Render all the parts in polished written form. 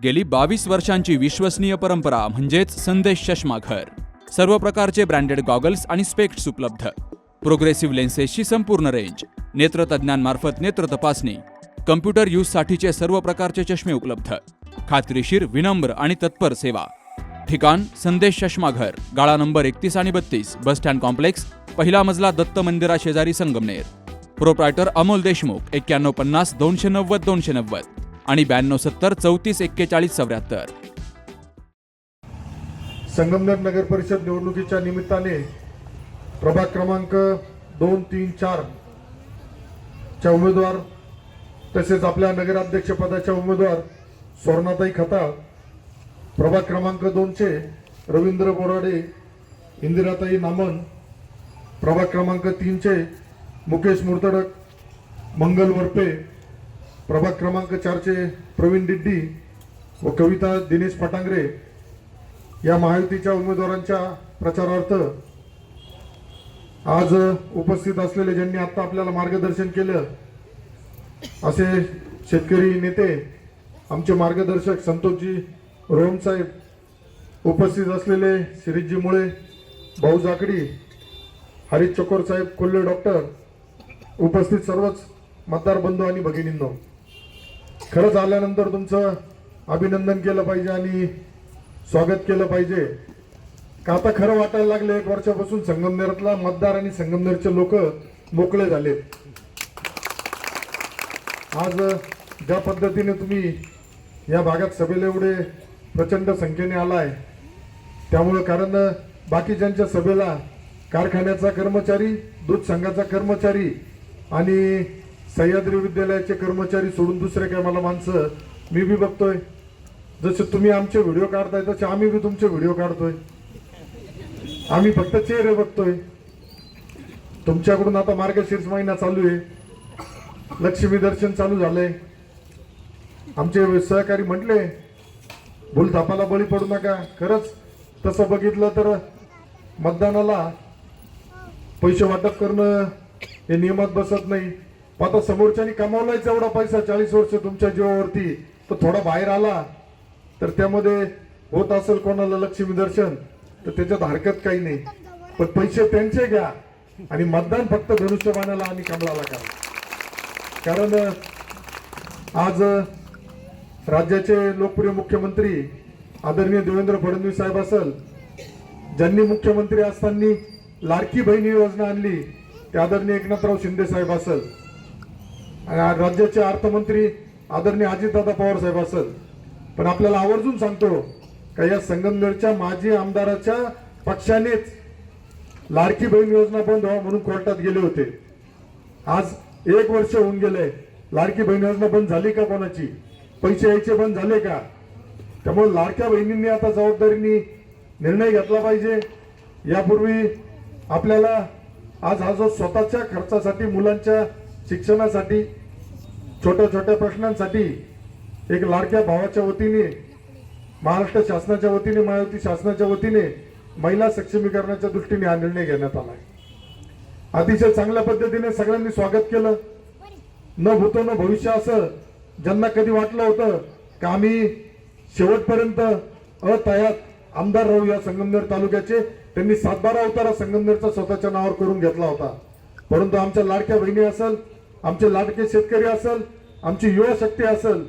गेली 22 वर्षांची विश्वसनीय परंपरा म्हणजेच संदेश चष्माघर. सर्व प्रकारचे ब्रँडेड गॉगल्स आणि स्पेक्ट्स उपलब्ध. प्रोग्रेसिव्ह लेन्सेसची संपूर्ण रेंज. नेत्रतज्ञांमार्फत नेत्र तपासणी. कम्प्युटर यूजसाठीचे सर्व प्रकारचे चष्मे उपलब्ध. खात्रीशीर, विनम्र आणि तत्पर सेवा. ठिकाण संदेश चष्माघर, गाळा नंबर 31 आणि 32, बस स्टँड कॉम्प्लेक्स, पहिला मजला, दत्त मंदिरा शेजारी, संगमनेर. प्रोप्रायटर अमोल देशमुख. 9150 290 290 आणि 9270 34 41 74. संगमनेर नगर परिषद निवडणुकीच्या निमित्ताने प्रभाग क्रमांक 2, 3, 4 च्या उमेदवार तसेच आपल्या नगराध्यक्ष पदाच्या उमेदवार स्वर्णाताई खताळ, प्रभाग क्रमांक 2 चे रवींद्र बोराडे, इंदिराताई नामन, प्रभाग क्रमांक 3 चे मुकेश मुर्तडक, मंगल वरपे, प्रभाग क्रमांक 4 चे प्रवीण डिड्डी व कविता दिनेश पटांगरे या महायुतीच्या उमेदवारांच्या प्रचारार्थ आज उपस्थित असलेले, ज्यांनी आता आपल्याला मार्गदर्शन केलं असे शेतकरी नेते, आमचे मार्गदर्शक संतोषजी रोहन साहेब, उपस्थित असलेले शिरीषजी मुळे, भाऊ जाकडी, हरीश चकोर साहेब, कोल्हे डॉक्टर, उपस्थित सर्वच मतदार बंधू आणि भगिनींनो, खरंच आल्यानंतर तुमचं अभिनंदन केलं पाहिजे आणि स्वागत केलं पाहिजे. का आता खरं वाटायला लागले 1 वर्षापासून संगमनेरातला मतदार आणि संगमनेरचे लोक मोकळे झालेत. आज ज्या पद्धतीने तुम्ही या भागात सभेला एवढे प्रचंड संख्येने आलाय, त्यामुळे कारण बाकीच्यांच्या सभेला कारखान्याचा कर्मचारी, दूध संघाचा कर्मचारी आणि सह्याद्री विद्यालयाचे कर्मचारी सोडून दुसरे काय मला माणसं मी बी बघतोय. जसे तुम्ही आमचे व्हिडिओ काढताय तसे आम्ही बी तुमचे व्हिडिओ काढतोय. आम्ही फक्त चेहरे बघतोय. तुमच्याकडून आता मार्गशीर्ष महिना चालू आहे, लक्ष्मी दर्शन चालू झालंय. आमचे सहकारी म्हटले भूलथापाला बळी पडू नका. खरंच तसं बघितलं तर मतदानाला पैसे वाटप करणं हे नियमात बसत नाही. आता समोरच्यानी कमावलायच एवढा पैसा 40 वर्ष तुमच्या जीवावरती, तर थोडा बाहेर आला तर त्यामध्ये होत असेल कोणाला लक्ष्मी दर्शन तर त्याच्यात हरकत काही नाही. पण पैसे त्यांचे घ्या आणि मतदान फक्त धनुष्यबाणाला आणि कमळाला करा. कारण आज राज्याचे लोकप्रिय मुख्यमंत्री आदरणीय देवेंद्र फडणवीस साहेब असेल, ज्यांनी मुख्यमंत्री असताना लाडकी बहीण योजना आणली, ते आदरणीय एकनाथराव शिंदे साहेब असेल, आणि राज्याचे अर्थमंत्री आदरणीय अजितदादा पवार साहेब असेल. पण आपल्याला आवर्जून सांगतो का या संगमनेरच्या माजी आमदाराच्या पक्षानेच लाडकी बहीण योजना बंद व्हावी म्हणून कोर्टात गेले होते. आज 1 वर्ष होऊन गेले, लाडकी बहीण योजना बंद झाली का? कोणाची पैसे यायचे बंद झाले का? त्यामुळे लाडक्या बहिणींनी आता जबाबदारीने निर्णय घेतला पाहिजे. यापूर्वी आपल्याला आज हा जो स्वतःच्या खर्चासाठी, मुलांच्या शिक्षणासाठी, छोट्या छोट्या प्रश्नांसाठी एक लाडक्या भावाच्या वतीने, महाराष्ट्र शासनाच्या वतीने, महायुती शासनाच्या वतीने महिला सक्षमीकरणाच्या दृष्टीने हा निर्णय घेण्यात आला आहे. अतिशय चांगल्या पद्धतीने सगळ्यांनी स्वागत केलं. न भूतो न भविष्य असं ज्यांना कधी वाटलं होतं का आम्ही शेवटपर्यंत अतयात आमदार राहू या संगमनेर तालुक्याचे, त्यांनी 7-12 उतारा संगमनेरचा स्वतःच्या नावावर करून घेतला होता. परंतु आमच्या लाडक्या बहिणी असेल, आमचे लाडके शेतकरी असेल, आमची युवा शक्ती असेल,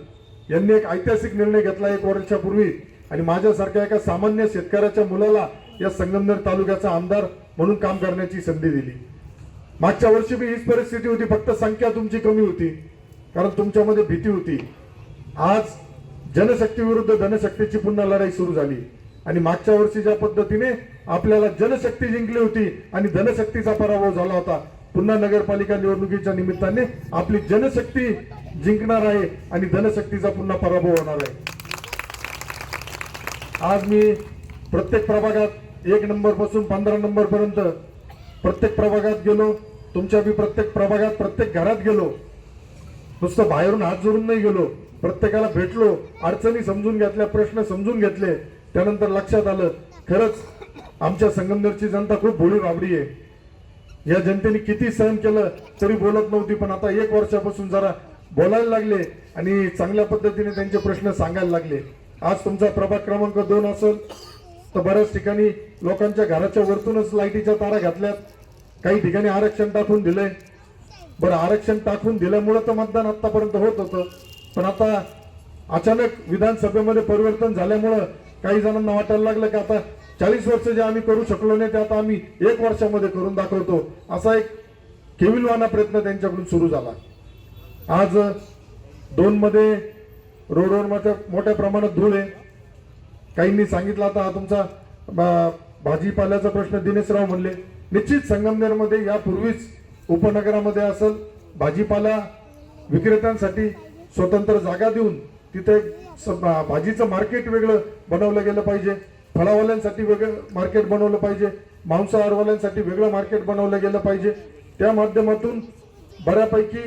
यांनी एक ऐतिहासिक निर्णय घेतला 1 वर्षापूर्वी आणि माझ्यासारख्या एका सामान्य शेतकऱ्याच्या मुलाला या संगमनेर तालुक्याचा आमदार म्हणून काम करण्याची संधी दिली. मागच्या वर्षी बी हीच परिस्थिती होती, फक्त संख्या तुमची कमी होती कारण तुमच्यामध्ये भीती होती. आज जनशक्ती विरुद्ध धनशक्तीची पुन्हा लढाई सुरू झाली आणि मागच्या वर्षी ज्या पद्धतीने आपल्याला जनशक्ती जिंकली होती आणि धनशक्तीचा पराभव झाला होता, पुन्हा नगरपालिका निवडणुकीच्या निमित्ताने आपली जनशक्ती जिंकणार आहे आणि धनशक्तीचा पुन्हा पराभव होणार आहे. आज मी प्रत्येक प्रभागात 1 नंबर पासून 15 नंबर पर्यंत प्रत्येक प्रभागात गेलो. तुमच्या बी प्रत्येक प्रभागात, प्रत्येक घरात गेलो. नुसतं बाहेरून हात जोडून नाही गेलो, प्रत्येकाला भेटलो, अडचणी समजून घेतल्या, प्रश्न समजून घेतले. त्यानंतर लक्षात आलं खरंच आमच्या संगमनेरची जनता खूप भोळी बाबडी आहे. या जनतेने किती सहन केलं तरी बोलत नव्हती, पण आता 1 वर्षापासून जरा बोलायला लागले आणि चांगल्या पद्धतीने त्यांचे प्रश्न सांगायला लागले. आज तुमचा प्रभाग क्रमांक 2 असेल तर बऱ्याच ठिकाणी लोकांच्या घराच्या वरतूनच लाईटीच्या तारा घातल्यात, काही ठिकाणी आरक्षण टाकून दिलंय. बरं, आरक्षण टाकून दिल्यामुळे तर मतदान आतापर्यंत होत होतं, पण आता अचानक विधानसभेमध्ये परिवर्तन झाल्यामुळं काही जणांना वाटायला लागलं की आता 40 वर्ष जे आम्ही करू शकलो नाही ते आता आम्ही 1 वर्षामध्ये करून दाखवतो, असा एक केविलवाना प्रयत्न त्यांच्याकडून सुरू झाला. आज 2 मध्ये रोडवर मोठ्या प्रमाणात धूळ आहे. काहींनी सांगितलं आता हा तुमचा भाजीपाल्याचा प्रश्न दिनेशराव म्हणले. निश्चित संगमनेरमध्ये यापूर्वीच उपनगरामध्ये असेल भाजीपाला विक्रेत्यांसाठी स्वतंत्र जागा देऊन तिथे भाजीचं मार्केट वेगळं बनवलं गेलं पाहिजे, फळावाल्यांसाठी वेगळं मार्केट बनवलं पाहिजे, मांसाहारवाल्यांसाठी वेगळं मार्केट बनवलं गेलं पाहिजे. त्या माध्यमातून बऱ्यापैकी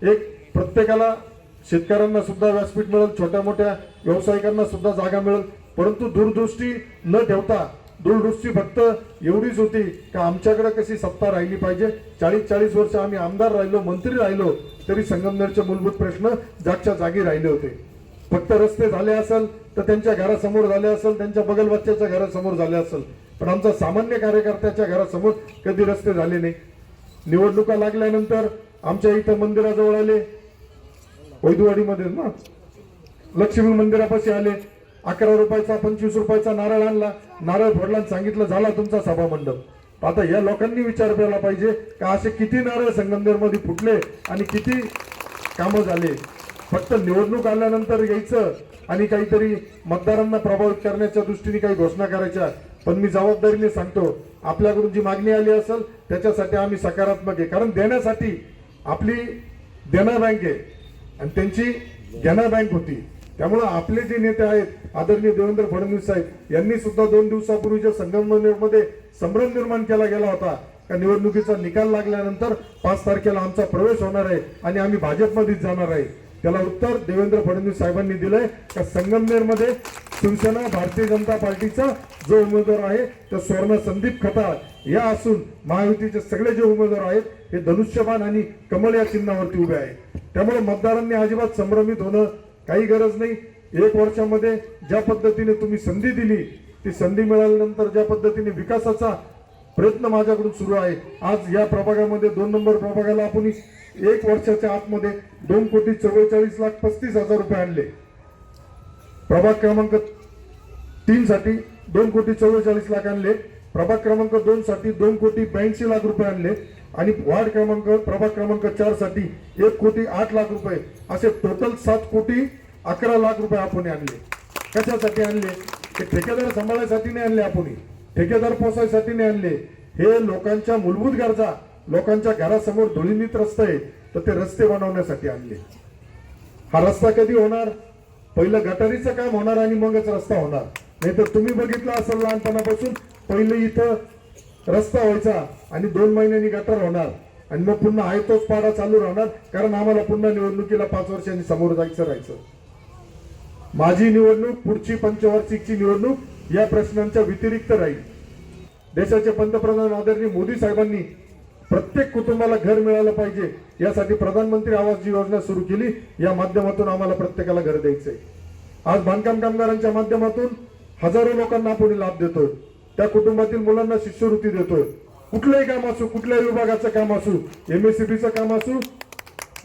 एक प्रत्येकाला, शेतकऱ्यांना सुद्धा व्यासपीठ मिळेल, छोट्या मोठ्या व्यावसायिकांना सुद्धा जागा मिळेल. परंतु दूरदृष्टी न ठेवता दूरदृष्टी फक्त एवढीच होती की आमच्याकडे कशी सत्ता राहिली पाहिजे. 40 वर्ष आम्ही आमदार राहिलो, मंत्री राहिलो, तरी संगमनेरचे मूलभूत प्रश्न जागच्या जागी राहिले होते. फक्त रस्ते झाले असेल तर त्यांच्या घरासमोर झाले असेल, त्यांच्या बगलबच्च्याच्या घरासमोर झाले असेल, पण आमचा सामान्य कार्यकर्त्याच्या घरासमोर कधी रस्ते झाले नाही. निवडणुका लागल्यानंतर आमच्या इथं मंदिराजवळ आले, वैदुवाडीमध्ये ना लक्ष्मी मंदिरापाशी आले, 11 रुपयाचा 25 रुपयाचा नारळ आणला, नारळ फोडला आणि सांगितलं झाला तुमचा सभा मंडप. आता या लोकांनी विचार केला पाहिजे का असे किती नारळ संगमनेरमध्ये फुटले आणि किती कामं झाले. फक्त निवडणूक आल्यानंतर यायचं आणि काहीतरी मतदारांना प्रभावित करण्याच्या दृष्टीने काही घोषणा करायच्या. पण मी जबाबदारीने सांगतो, आपल्याकडून जी मागणी आली असेल त्याच्यासाठी आम्ही सकारात्मक आहे. कारण देण्यासाठी आपली देना बँक आहे आणि त्यांची घेना बँक होती. त्यामुळे आपले जे नेते आहेत आदरणीय देवेंद्र फडणवीस साहेब यांनी सुद्धा 2 दिवसापूर्वीच्या संगमनेरमध्ये संभ्रम निर्माण केला गेला होता का निवडणुकीचा निकाल लागल्यानंतर 5 तारखेला आमचा प्रवेश होणार आहे आणि आम्ही भाजपमध्येच जाणार आहे. त्याला उत्तर देवेंद्र फडणवीस साहेबांनी दिलंय का संगमनेरमध्ये शिवसेना भारतीय जनता पार्टीचा जो उमेदवार आहे तो स्वर्ण संदीप खताळ या असून महायुतीचे सगळे जे उमेदवार आहेत हे धनुष्यबाण आणि कमळ या चिन्हावरती उभे आहेत. त्यामुळे मतदारांनी अजिबात संभ्रमित होणं काही गरज नाही. 1 वर्षामध्ये ज्या पद्धतीने तुम्ही संधी दिली, ती संधी मिळाल्यानंतर ज्या पद्धतीने विकासाचा प्रयत्न माझ्याकडून सुरू आहे. आज या प्रभागामध्ये 2 नंबर प्रभागाला आपण 1 वर्षाच्या आतमध्ये 2,44,35,00,000 रुपये आणले. प्रभाग क्रमांक 3 साठी 2,44,00,000 आणले. प्रभाग क्रमांक 2 साठी 2,82,00,000 रुपये आणले आणि वार्ड प्रभाग क्रमांक 4 साठी 1,08,00,000 रुपये, असे टोटल 7,11,00,000 रुपये आपण आणले. कशासाठी आणले? ते ठेकेदार सांभाळण्यासाठी नाही आणले, आपण ठेकेदार पोसायसाठी नाही आणले. हे लोकांच्या मूलभूत गरजा, लोकांच्या घरासमोर धुळीनीत रस्ते आहे तर ते रस्ते बनवण्यासाठी आणले. हा रस्ता कधी होणार? पहिलं गटारीचं काम होणार आणि मगच रस्ता होणार. नाही तर तुम्ही बघितलं असेल लहानपणापासून पहिले इथं रस्ता व्हायचा आणि 2 महिन्यांनी गटार होणार आणि मग पुन्हा आहे तोच पाडा चालू राहणार, कारण आम्हाला पुन्हा निवडणुकीला 5 वर्षांनी समोर जायचं राहायचं. माझी निवडणूक, पुढची पंचवार्षिकची निवडणूक या प्रश्नांच्या व्यतिरिक्त राहील. देशाचे पंतप्रधान आदरणीय मोदी साहेबांनी प्रत्येक कुटुंबाला घर मिळालं पाहिजे यासाठी प्रधानमंत्री आवास जी योजना सुरू केली. या माध्यमातून आम्हाला प्रत्येकाला घर द्यायचंय. आज बांधकाम कामगारांच्या माध्यमातून हजारो लोकांना आपण लाभ देतोय. त्या कुटुंबातील मुलांना शिष्यवृत्ती देतोय. कुठलंही काम असो, कुठल्याही विभागाचं काम असो, MSCBचं काम असो,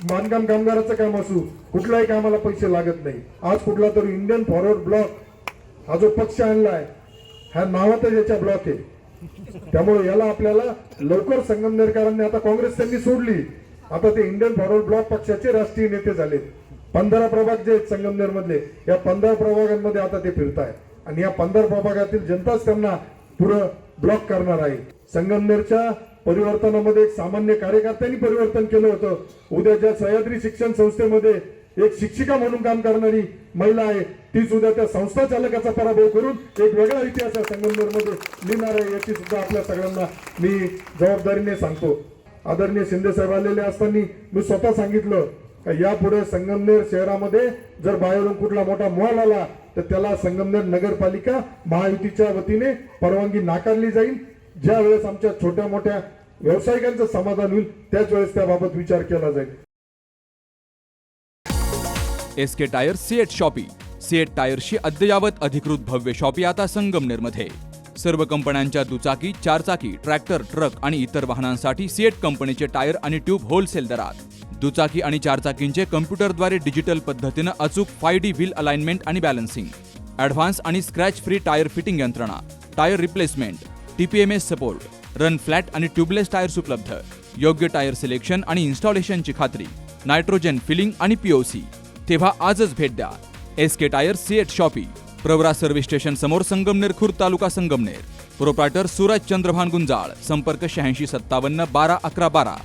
बांधकाम कामगाराचं काम असो, कुठल्याही कामाला पैसे लागत नाही. आज कुठला तरी इंडियन फॉरवर्ड ब्लॉक हा जो पक्ष आणलाय, ह्या नावातच याच्या ब्लॉक आहे. त्यामुळे याला आपल्याला लवकर संगमनेरकरांनी, आता काँग्रेस त्यांनी सोडली, आता ते इंडियन फॉरवर्ड ब्लॉक पक्षाचे राष्ट्रीय नेते झाले. 15 प्रभाग जे आहेत संगमनेर मधले, या 15 प्रभागांमध्ये आता ते फिरताय आणि या 15 प्रभागातील जनताच त्यांना पुढं ब्लॉक करणार आहे. संगमनेरच्या परिवर्तनामध्ये एक सामान्य कार्यकर्त्यांनी परिवर्तन केलं होतं. उद्या ज्या सह्याद्री शिक्षण संस्थेमध्ये एक शिक्षिका म्हणून काम करणारी महिला आहे, तीच उद्या त्या संस्था चालकाचा पराभव करून एक वेगळा इतिहास संगमनेरमध्ये लिहिणार आहे, याची सुद्धा आपल्या सगळ्यांना मी जबाबदारीने सांगतो. आदरणीय शिंदे साहेब आलेले असताना मी स्वतः सांगितलं का यापुढे संगमनेर शहरामध्ये जर बाहेरून कुठला मोठा मॉल आला तर त्याला संगमनेर नगरपालिका महायुतीच्या वतीने परवानगी नाकारली जाईल. ज्या वेळेस आमच्या छोट्या मोठ्या व्यावसायिकांचं समाधान होईल त्याच वेळेस त्याबाबत विचार केला जाईल. SK tyre CEAT shoppe CEAT टायर्सची अद्ययावत अधिकृत भव्य शॉपी आता संगमनेरमध्ये. सर्व कंपन्यांच्या दुचाकी, चारचाकी, ट्रॅक्टर, ट्रक आणि इतर वाहनांसाठी सिएट कंपनीचे टायर आणि ट्यूब होलसेल दरात. दुचाकी आणि चारचाकींचे कम्प्युटरद्वारे डिजिटल पद्धतीनं अचूक 5D व्हील अलाइनमेंट आणि बॅलन्सिंग, ॲडव्हान्स आणि स्क्रॅच फ्री टायर फिटिंग यंत्रणा, tyre replacement, TPMS support, run flat आणि ट्यूबलेस टायर्स उपलब्ध. योग्य टायर सिलेक्शन आणि इन्स्टॉलेशनची खात्री, नायट्रोजन फिलिंग आणि POC. तेव्हा आजच भेट द्या. SK tyres CEAT shoppe, Pravara service station समोर, संगमनेर खुर्द, तालुका संगमनेर. प्रोप्रायटर सूरज चंद्रभान गुंजाळ. संपर्क 8657 12 11 12.